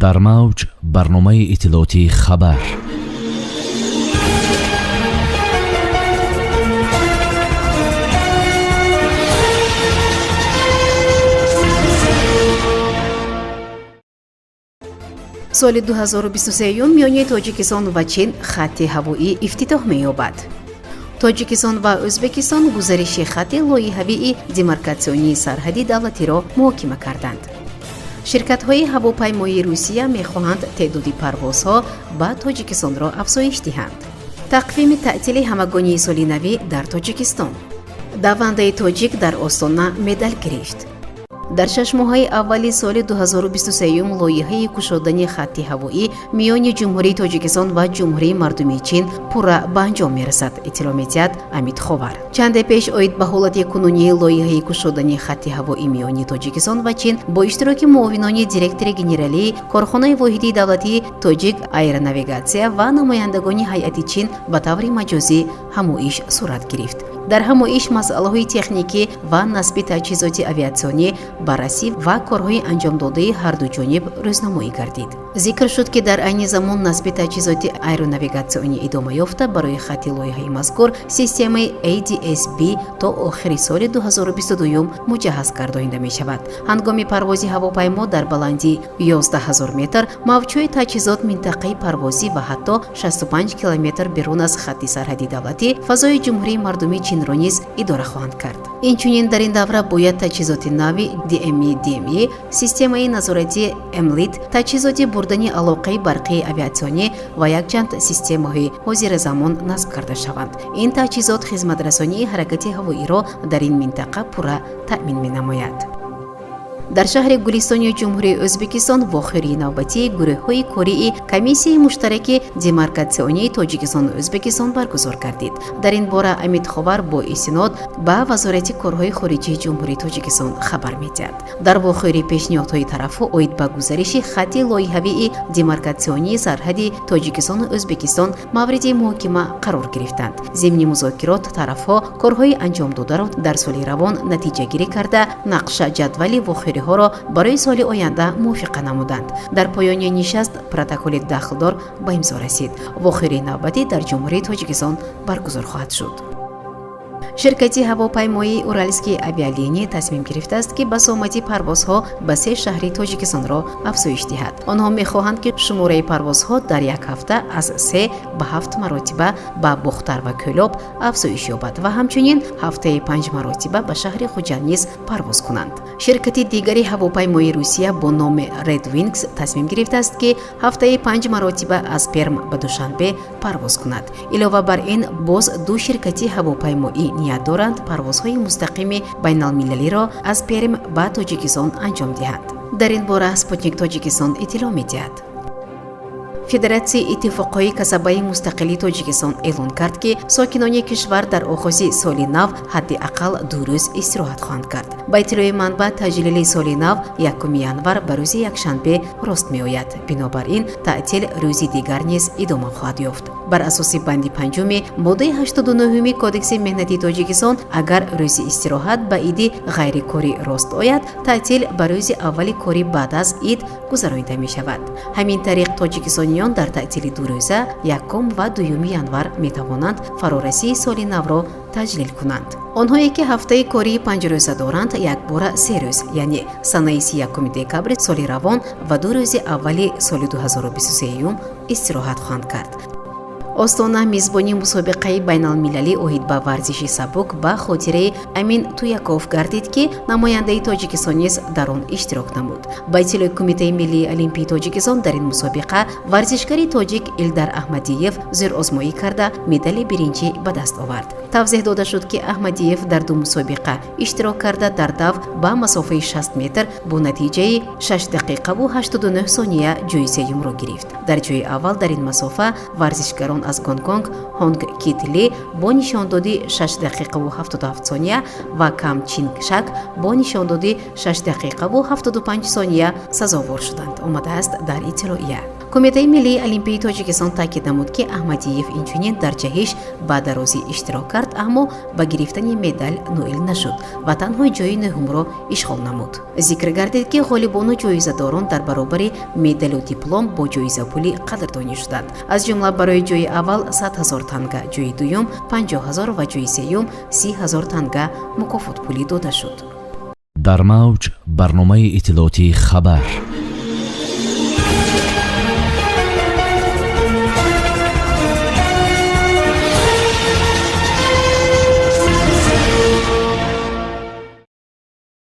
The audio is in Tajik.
дар мавҷ барномаи иттилоотии хабар. соли 2023 миёни тоҷикистон ва чин хатти ҳавоӣ ифтитоҳ меёбад. тоҷикистон ва ӯзбекистон гузариши хатти лоиҳавии демаркатсионии сарҳади давлатиро муҳокима карданд. ширкатҳои ҳавопаймоии Русия мехоҳанд теъдоди парвозҳо ба Тоҷикистонро афзоиш диҳанд. тақвими таътили ҳамагонии соли навӣ дар Тоҷикистон. давандаи тоҷик дар остона медал гирифт. дар 6 моҳаи аввали соли 2023 лоиҳаи кушодани хатти ҳавоӣ миёни ҷумҳурии Тоҷикистон ва ҷумҳурии мардумии Чин пурра ба анҷом мерасад, иттилоъ медиҳад Амид Ховар. чанде пеш оид ба ҳолати кунунии лоиҳаи кушодани хатти ҳавоӣ миёни Тоҷикистон ва Чин бо иштироки муовинони директори генералии корхонаи воҳидии давлатии Тоҷик аэронавигатсия ва намояндагони ҳайати Чин ба таври маҷозӣ ҳамоиш сурат гирифт. дар ҳамоиш масъалаҳои техникӣ ва насби таҷҳизоти авиатсионӣ, баррасӣ ва корҳои анҷомдодаи ҳарду ҷониб рӯзнамоӣ гардид. зикр шуд, ки дар айни замон насби таҷҳизоти аэронавигатсионӣ идома ёфта барои хатти лоиҳаи мазкур системаи ADS-B то охири соли 2022 муҷаҳҳаз гардонида мешавад. ҳангоми парвози ҳавопаймо дар баландии 11000 метр мавҷҳои таҷҳизот минтақаи парвозӣ ва ҳатто 65 километр берун аз хатти сарҳади давлатӣ фазои ҷумҳурии мардумии Чинро низ идора хоҳанд кард. инчунин дар ин давра бояд таҷҳизоти нави DME, системаи назорати MLIT, таҷҳизоти бурдани алоқаи барқии авиатсионӣ ва якчанд системаҳои ҳозиразамон насб карда шаванд. ин таҷҳизот хизматрасонии ҳаракати ҳавоиро дар ин минтақа пурра таъмин менамояд. дар шаҳри Гулистони ҷумҳурии Ӯзбекистон вохӯрии навбатии гурӯҳҳои кории Комиссияи муштараки демаркатсионии Тоҷикистону Ӯзбекистон баргузор гардид. дар ин бора Амид Ховар бо истинод ба Вазорати корҳои хориҷии ҷумҳурии Тоҷикистон хабар медиҳад. дар вохӯрӣ пешниҳодҳои тарафҳо оид ба гузариши хатти лоиҳавии демаркатсионии сарҳади Тоҷикистону Ӯзбекистон мавриди муҳокима қарор гирифтанд. зимни музокирот тарафҳо корҳои анҷомдодаро дар соли равон натиҷагирӣ карда нақша ҷадвали вохӯриҳоро барои соли оянда мувофиқа намуданд. дар поёни нишаст протоколи дахлдор ба имзо расид. вохӯрии навбатӣ дар ҷумҳурии Тоҷикистон баргузор хоҳад шуд. ширкати ҳавопаймоии Уральские авиалинии тасмим гирифтааст, ки басомати парвозҳо ба 3 шаҳри Тоҷикистонро афзоиш диҳад. онҳо мехоҳанд, ки шумораи парвозҳо дар як ҳафта аз 3 ба 7 маротиба ба Бухтар ва Кӯлоб афзоиш ёбад ва ҳамчунин ҳафтаи 5 маротиба ба шаҳри Хуҷанд низ парвоз кунанд. ширкати дигари ҳавопаймоии Русия бо номи Red Wings тасмим гирифтааст, ки ҳафтаи 5 маротиба аз Перм ба Душанбе парвоз кунад. илова бар ин боз ду ширкати ҳавопаймоӣ ният доранд парвозҳои мустақими байналмилалиро аз Перм ба Тоҷикистон анҷом диҳанд. дар ин бора Спутник Тоҷикистон иттилоъ медиҳад. федератсияи иттифоқҳои касабаи мустақилии Тоҷикистон эълон кард, ки сокинони кишвар дар оғози соли нав ҳадди ақал 2 рӯз истироҳат хоҳанд кард. ба иттилои манбаъ таъҷили соли нав 1 январ ба рӯзи якшанбе рост меояд. бинобар ин таътил рӯзи дигар низ идома хоҳад ёфт. бар асоси банди 5 моддаи 89 кодекси меҳнати Тоҷикистон, агар рӯзи истироҳат ба иди ғайрикорӣ рост ояд, таътил ба рӯзи аввали корӣ баъд аз ид гузаронида мешавад. ҳамин тариқ тоҷикистониён дар таътили 2 рӯза 1 ва 2 январ метавонанд фарорасии соли навро таҷлил кунанд. онҳое ки ҳафтаи кории 5 рӯза доранд, якбора 3 рӯз, яъне санаи 31 декабри соли равон ва 2 рӯзи аввали соли 2023 истироҳат хоҳанд кард. остона мизбони мусобиқаи байналмилалӣ оид ба варзиши сабук ба хотираи Амин Туяков гардид, ки намояндаи Тоҷикистон низ дар он иштирок намуд. ба иттилои Кумитаи миллии олимпии Тоҷикистон, дар ин мусобиқа варзишгари тоҷик Илдар Аҳмадиев зӯрозмоӣ карда медали биринҷӣ ба даст овард. тавзеҳ дода шуд, ки Аҳмадиев дар 2 мусобиқа иштирок карда дар дав ба масофаи 60 метр бо натиҷаи 6 дақиқаву 89 сония ҷойи сеюмро гирифт. дар ҷойи аввал дар ин масофа варзишгарон аз Гонконг Хонг Кит Ли бо нишондоди 6 дақиқаву 77 сония ва Кам Чин Шак бо нишондоди 6 дақиқаву 75 сония сазовор шуданд, омадааст дар иттилоия. Кумитаи миллии олимпии Тоҷикистон таъкид намуд, ки Аҳмадиев инчунин дар ҷаҳиш ба дарозӣ иштирок кард, аммо ба гирифтани медаль ноил нашуд ва танҳо ҷои нӯҳумро ишғол намуд. зикр гардид ки ғолибону ҷоизадорон дар баробари медалу диплом бо ҷоизапулӣ қадрдонӣ шуданд. аз ҷумла барои ҷои аввал 100 000 танга, ҷои дуюм 50 000 ва ҷои сеюм 30 000 танга мукофотпулӣ дода шуд. дар мавҷ барномаи иттилоотии хабар.